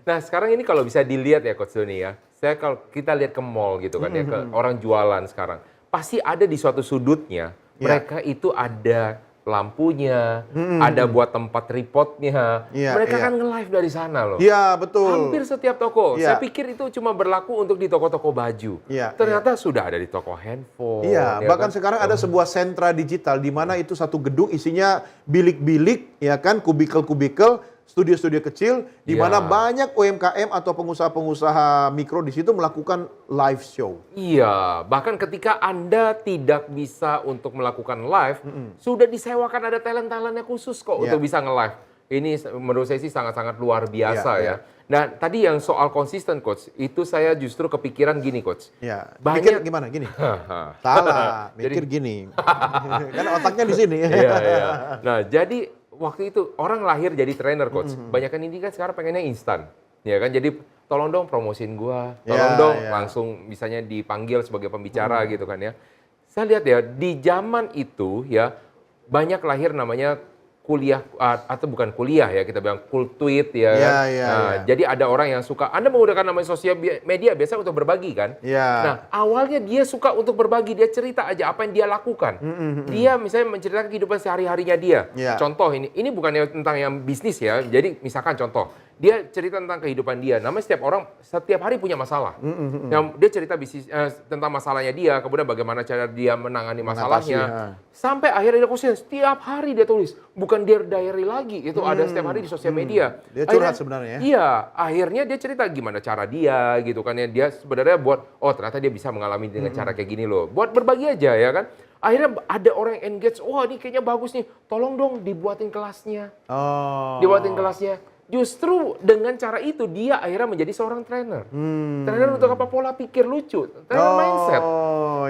Nah, sekarang ini kalau bisa dilihat ya, Coach Doni ya. Kalau kita lihat ke mall gitu kan ya, ke orang jualan sekarang, pasti ada di suatu sudutnya, mereka itu ada lampunya, ada buat tempat tripodnya. Mereka kan nge-live dari sana loh. Iya, betul. Hampir setiap toko. Saya pikir itu cuma berlaku untuk di toko-toko baju. Ternyata sudah ada di toko handphone. Bahkan sekarang ada sebuah sentra digital di mana itu satu gedung isinya bilik-bilik, ya kan, kubikel-kubikel, studio-studio kecil di mana banyak UMKM atau pengusaha-pengusaha mikro di situ melakukan live show. Iya, bahkan ketika Anda tidak bisa untuk melakukan live, sudah disewakan ada talent-talentnya khusus kok untuk bisa nge-live. Ini menurut saya sih sangat-sangat luar biasa ya. Nah, tadi yang soal konsisten, Coach, itu saya justru kepikiran gini, Coach. Mikir gimana? Gini? Salah, mikir gini. Kan otaknya di sini. Nah, jadi waktu itu orang lahir jadi trainer, Coach. Banyakan ini kan sekarang pengennya instan. Ya kan, jadi tolong dong promosin gua, tolong dong langsung misalnya dipanggil sebagai pembicara gitu kan ya. Saya lihat ya di zaman itu ya banyak lahir namanya kuliah atau bukan kuliah ya, kita bilang cool tweet ya. Jadi ada orang yang suka, Anda menggunakan namanya sosial media biasa untuk berbagi kan. Nah, awalnya dia suka untuk berbagi, dia cerita aja apa yang dia lakukan. Dia misalnya menceritakan kehidupan sehari-harinya dia. Contoh ini bukannya tentang yang bisnis ya. Jadi misalkan contoh, dia cerita tentang kehidupan dia. Namanya setiap orang setiap hari punya masalah. Dia cerita bisnis tentang masalahnya dia, kemudian bagaimana cara dia menangani masalahnya. Sampai akhirnya dia konsisten, setiap hari dia tulis. Bukan dear diary lagi, itu ada setiap hari di sosial media. Dia curhat sebenarnya ya? Iya, akhirnya dia cerita gimana cara dia gitu kan ya. Dia sebenarnya buat, oh ternyata dia bisa mengalami dengan cara kayak gini loh. Buat berbagi aja ya kan. Akhirnya ada orang yang engage, wah ini kayaknya bagus nih, tolong dong dibuatin kelasnya. Oh. Dibuatin kelasnya. Justru dengan cara itu dia akhirnya menjadi seorang trainer. Trainer untuk apa? Pola pikir lucu, trainer mindset.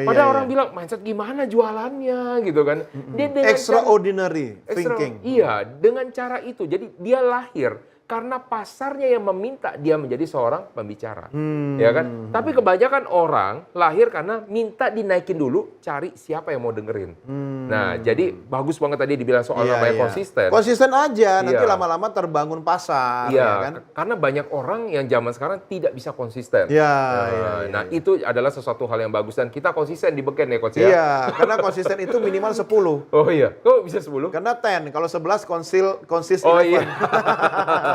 Padahal orang bilang mindset gimana jualannya gitu kan. Dia dengan extraordinary thinking. Iya, dengan cara itu. Jadi dia lahir karena pasarnya yang meminta dia menjadi seorang pembicara. Ya kan? Tapi kebanyakan orang lahir karena minta dinaikin dulu, cari siapa yang mau dengerin. Nah, jadi bagus banget tadi dibilang soal namanya konsisten. Konsisten aja, nanti lama-lama terbangun pasar. Iya, Ya kan? karena banyak orang yang zaman sekarang tidak bisa konsisten. Iya, Nah, itu adalah sesuatu hal yang bagus dan kita konsisten di Beken ya, Coach ya. Iya, karena konsisten itu minimal 10. Oh iya, kok bisa 10? Karena 10, kalau 11 konsis Oh 11. iya.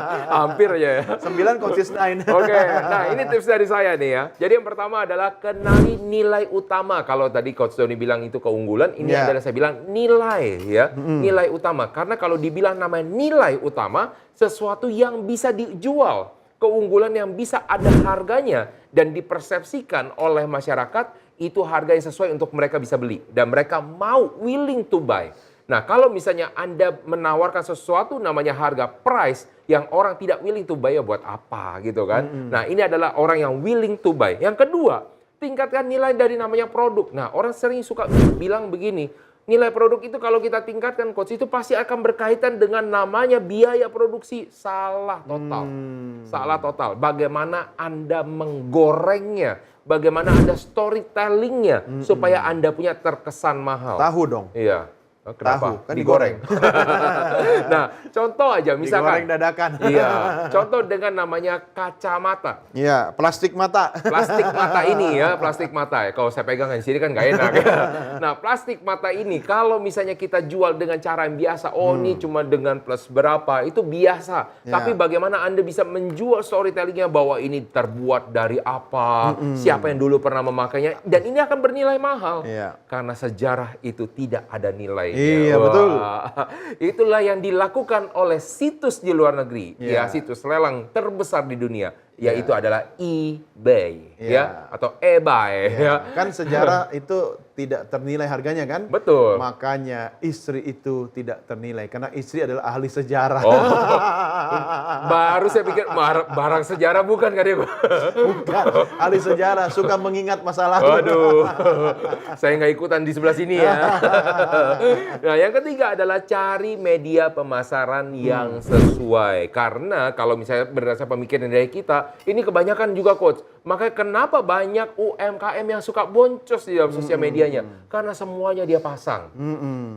Hampir aja ya. 9 konsis 9. Oke, nah ini tips dari saya nih ya. Jadi yang pertama adalah kenali nilai utama. Kalau tadi Coach Doni bilang itu keunggulan, ini adalah saya bilang nilai ya. Nilai utama. Karena kalau dibilang namanya nilai utama, sesuatu yang bisa dijual. Keunggulan yang bisa ada harganya dan dipersepsikan oleh masyarakat, itu harga yang sesuai untuk mereka bisa beli. Dan mereka mau willing to buy. Nah, kalau misalnya Anda menawarkan sesuatu namanya harga price yang orang tidak willing to buy, ya buat apa gitu kan. Nah, ini adalah orang yang willing to buy. Yang kedua, tingkatkan nilai dari namanya produk. Nah, orang sering suka bilang begini, nilai produk itu kalau kita tingkatkan, Coach, itu pasti akan berkaitan dengan namanya biaya produksi. Salah total. Salah total. Bagaimana Anda menggorengnya, bagaimana Anda storytellingnya supaya Anda punya terkesan mahal. Tahu dong. Iya. Kenapa? Tahu, kan digoreng. Nah, contoh aja misalkan. Digoreng dadakan. Iya, contoh dengan namanya kacamata. Iya, plastik mata. Plastik mata ini ya, plastik mata ya. Kalau saya pegang di sini kan nggak enak ya. Nah, plastik mata ini kalau misalnya kita jual dengan cara yang biasa, oh ini cuma dengan plus berapa, itu biasa. Ya. Tapi bagaimana Anda bisa menjual storytellingnya bahwa ini terbuat dari apa, siapa yang dulu pernah memakainya, dan ini akan bernilai mahal. Iya. Karena sejarah itu tidak ada nilai. Iya, Wah, betul. Itulah yang dilakukan oleh situs di luar negeri, ya situs lelang terbesar di dunia, yaitu adalah eBay, ya atau eBay. Ya. Kan sejarah itu tidak ternilai harganya kan? Betul. Makanya istri itu tidak ternilai karena istri adalah ahli sejarah. Oh, baru saya pikir barang sejarah bukan kan ya? Bukan, ahli sejarah suka mengingat masa lalu. Waduh, saya nggak ikutan di sebelah sini ya. Nah, yang ketiga adalah cari media pemasaran yang sesuai. Karena kalau misalnya berdasarkan pemikiran dari kita, ini kebanyakan juga Coach. Makanya kenapa banyak UMKM yang suka boncos di dalam sosial medianya? Karena semuanya dia pasang.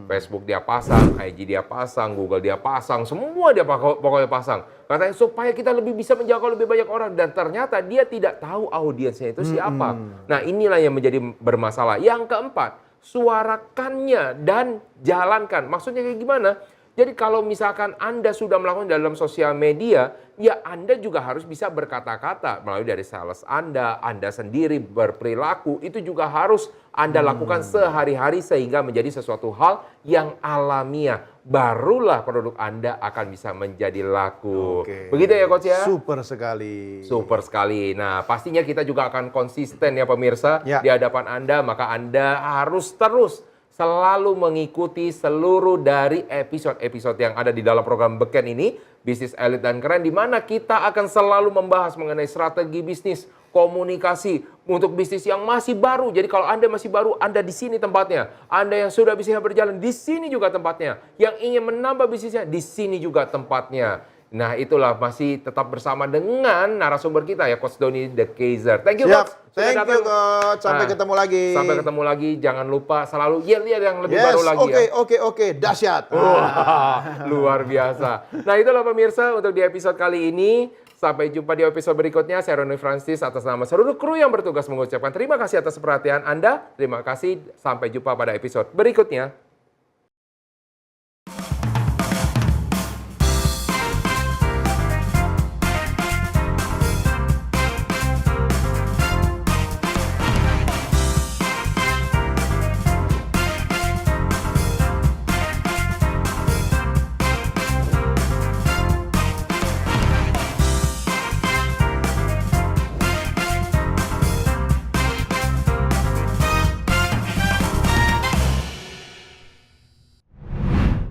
Facebook dia pasang, IG dia pasang, Google dia pasang, semua dia pokoknya pasang. Katanya supaya kita lebih bisa menjangkau lebih banyak orang. Dan ternyata dia tidak tahu audiensnya itu siapa. Nah, inilah yang menjadi bermasalah. Yang keempat, suarakannya dan jalankan. Maksudnya kayak gimana? Jadi kalau misalkan Anda sudah melakukan dalam sosial media, ya Anda juga harus bisa berkata-kata melalui dari sales Anda sendiri berperilaku, itu juga harus Anda lakukan sehari-hari sehingga menjadi sesuatu hal yang alamiah. Barulah produk Anda akan bisa menjadi laku. Oke. Begitu ya Coach ya? Super sekali. Super sekali. Nah, pastinya kita juga akan konsisten ya pemirsa di hadapan Anda, maka Anda harus terus selalu mengikuti seluruh dari episode-episode yang ada di dalam program Beken ini, Bisnis Elit dan Keren, di mana kita akan selalu membahas mengenai strategi bisnis, komunikasi untuk bisnis yang masih baru. Jadi kalau Anda masih baru, Anda di sini tempatnya. Anda yang sudah bisnisnya berjalan, di sini juga tempatnya. Yang ingin menambah bisnisnya, di sini juga tempatnya. Nah, itulah masih tetap bersama dengan narasumber kita ya, Coach Doni The Kaiser. Thank you, Coach. Thank you, Coach. Sampai ketemu lagi. Sampai ketemu lagi. Jangan lupa selalu lihat yang lebih baru lagi ya. Oke. Dahsyat. Wah, luar biasa. Nah, itulah pemirsa untuk di episode kali ini. Sampai jumpa di episode berikutnya. Saya Roni Francis atas nama seluruh kru yang bertugas mengucapkan terima kasih atas perhatian Anda. Terima kasih. Sampai jumpa pada episode berikutnya.